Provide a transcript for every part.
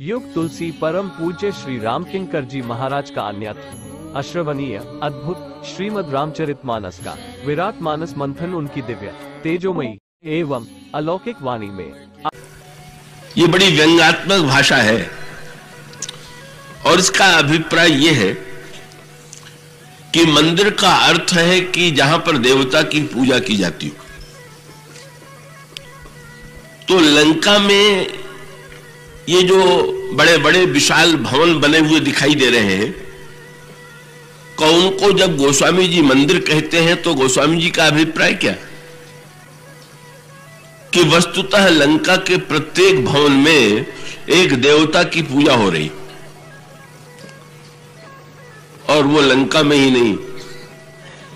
युग तुलसी परम पूज्य श्री राम किंकर जी महाराज का अन्यत्र अश्रवणीय अद्भुत श्रीमद् रामचरितमानस का विराट मानस मंथन उनकी दिव्य तेजोमयी एवं अलौकिक वाणी में। ये बड़ी व्यंग्यात्मक भाषा है और इसका अभिप्राय ये है कि मंदिर का अर्थ है कि जहां पर देवता की पूजा की जाती हो। तो लंका में ये जो बड़े बड़े विशाल भवन बने हुए दिखाई दे रहे हैं, कौन को जब गोस्वामी जी मंदिर कहते हैं तो गोस्वामी जी का अभिप्राय क्या, कि वस्तुतः लंका के प्रत्येक भवन में एक देवता की पूजा हो रही, और वो लंका में ही नहीं,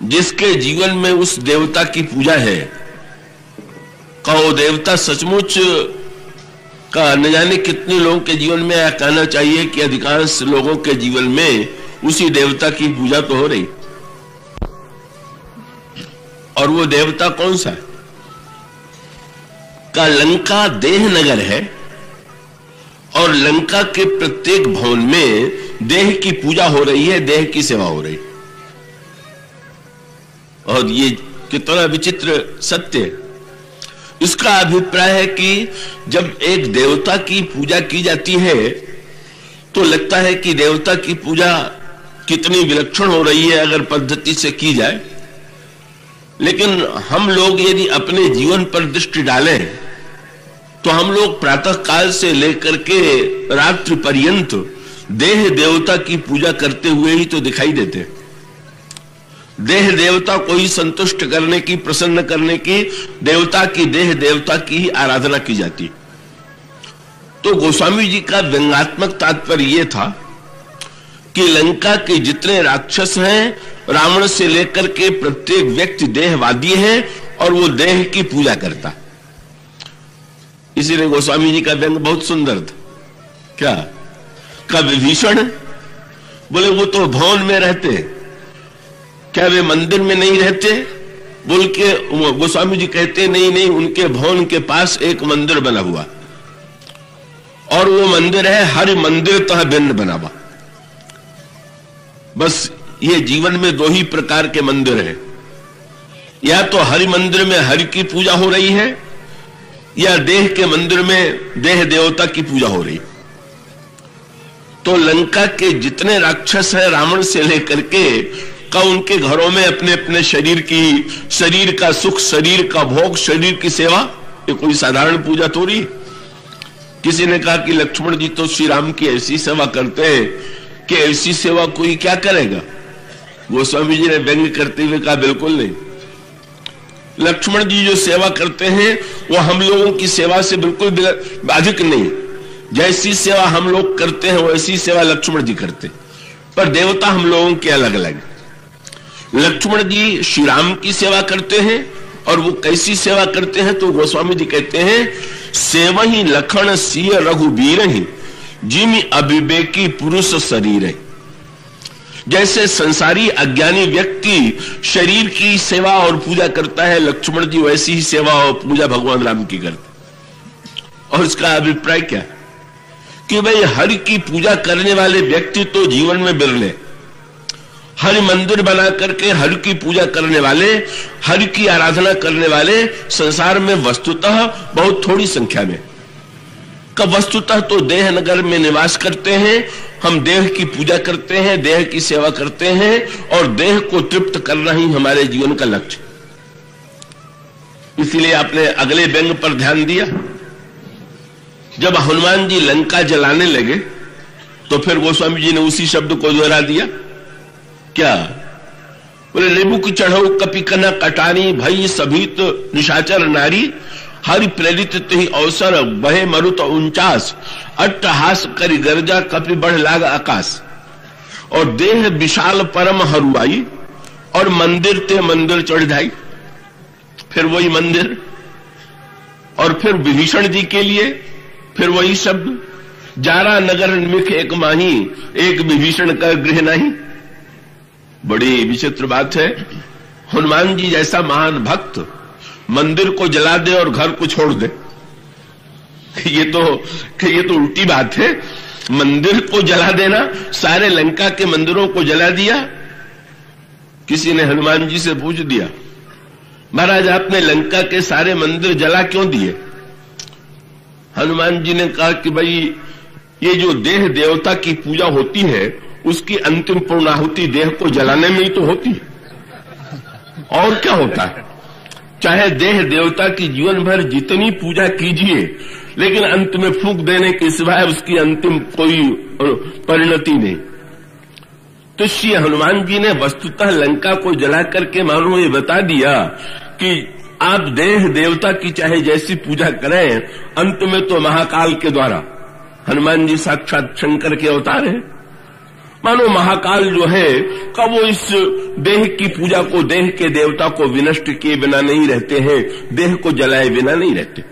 जिसके जीवन में उस देवता की पूजा है, का वो देवता सचमुच का न जाने कितने लोगों के जीवन में यह कहना चाहिए कि अधिकांश लोगों के जीवन में उसी देवता की पूजा तो हो रही। और वो देवता कौन सा है? का लंका देह नगर है और लंका के प्रत्येक भवन में देह की पूजा हो रही है, देह की सेवा हो रही। और ये कितना विचित्र सत्य है। इसका अभिप्राय है कि जब एक देवता की पूजा की जाती है तो लगता है कि देवता की पूजा कितनी विलक्षण हो रही है अगर पद्धति से की जाए। लेकिन हम लोग यदि अपने जीवन पर दृष्टि डालें तो हम लोग प्रातः काल से लेकर के रात्रि पर्यंत देह देवता की पूजा करते हुए ही तो दिखाई देते हैं। देह देवता को ही संतुष्ट करने की, प्रसन्न करने की, देवता की देह देवता की ही आराधना की जाती। तो गोस्वामी जी का व्यंग्यात्मक तात्पर्य यह था कि लंका के जितने राक्षस हैं, रावण से लेकर के प्रत्येक व्यक्ति देहवादी है और वो देह की पूजा करता। इसीलिए गोस्वामी जी का व्यंग बहुत सुंदर था। क्या का विभीषण बोले वो तो भवन में रहते हैं, क्या वे मंदिर में नहीं रहते? बोल के गोस्वामी जी कहते नहीं नहीं, उनके भवन के पास एक मंदिर बना हुआ और वो मंदिर है हरि मंदिर तह भिन्न बना हुआ। बस ये जीवन में दो ही प्रकार के मंदिर हैं, या तो हरि मंदिर में हरि की पूजा हो रही है, या देह के मंदिर में देह देवता की पूजा हो रही। तो लंका के जितने राक्षस हैं, रावण से लेकर के का, उनके घरों में अपने अपने शरीर का सुख, शरीर का भोग, शरीर की सेवा, ये कोई साधारण पूजा थोड़ी। किसी ने कहा कि लक्ष्मण जी तो श्री राम की ऐसी सेवा करते हैं कि ऐसी सेवा कोई क्या करेगा। गोस्वामी जी ने व्यंग करते हुए कहा बिल्कुल नहीं, लक्ष्मण जी जो सेवा करते हैं वो हम लोगों की सेवा से बिल्कुल अधिक नहीं। जैसी सेवा हम लोग करते हैं वैसी सेवा लक्ष्मण जी करते, पर देवता हम लोगों के अलग अलग। लक्ष्मण जी श्री राम की सेवा करते हैं, और वो कैसी सेवा करते हैं तो गोस्वामी जी कहते हैं, सेवहि लखन सिय रघुबीरहि जिमि अविवेकी पुरुष शरीर। जैसे संसारी अज्ञानी व्यक्ति शरीर की सेवा और पूजा करता है, लक्ष्मण जी वैसी ही सेवा और पूजा भगवान राम की करते। और इसका अभिप्राय क्या है कि भाई हरि की पूजा करने वाले व्यक्ति तो जीवन में बिरले, हरि मंदिर बना करके हरि की पूजा करने वाले, हरि की आराधना करने वाले संसार में वस्तुतः बहुत थोड़ी संख्या में। कब वस्तुतः तो देह नगर में निवास करते हैं, हम देह की पूजा करते हैं, देह की सेवा करते हैं, और देह को तृप्त करना ही हमारे जीवन का लक्ष्य। इसलिए आपने अगले व्यंग पर ध्यान दिया। जब हनुमान जी लंका जलाने लगे तो फिर गोस्वामी जी ने उसी शब्द को दोहरा दिया। क्या बोले, रेबुक चढ़ो कपि कना कटानी भई सभीत निशाचर नारी, हरि प्रेरित ही अवसर बहे मरुत 49, अट्टहास करि गर्जा कपि बढ़ लाग आकाश। और देह विशाल परम हरुआई, और मंदिर ते मंदिर चढ़ जाई। फिर वही मंदिर, और फिर विभीषण जी के लिए फिर वही शब्द, जारा नगर निमिख एक माही, एक विभीषण का गृह नहीं। बड़ी विचित्र बात है। हनुमान जी जैसा महान भक्त मंदिर को जला दे और घर को छोड़ दे, ये तो उल्टी बात है। मंदिर को जला देना, सारे लंका के मंदिरों को जला दिया। किसी ने हनुमान जी से पूछ दिया, महाराज आपने लंका के सारे मंदिर जला क्यों दिए? हनुमान जी ने कहा कि भाई ये जो देह देवता की पूजा होती है उसकी अंतिम पूर्णाहुति देह को जलाने में ही तो होती है, और क्या होता है? चाहे देह देवता की जीवन भर जितनी पूजा कीजिए, लेकिन अंत में फूंक देने के सिवाय उसकी अंतिम कोई परिणति नहीं। तो श्री हनुमान जी ने वस्तुतः लंका को जला करके मानो ये बता दिया कि आप देह देवता की चाहे जैसी पूजा करें, अंत में तो महाकाल के द्वारा, हनुमान जी साक्षात शंकर के अवतार हैं, मानो महाकाल जो है कब वो इस देह की पूजा को, देह के देवता को विनष्ट किए बिना नहीं रहते हैं, देह को जलाए बिना नहीं रहते।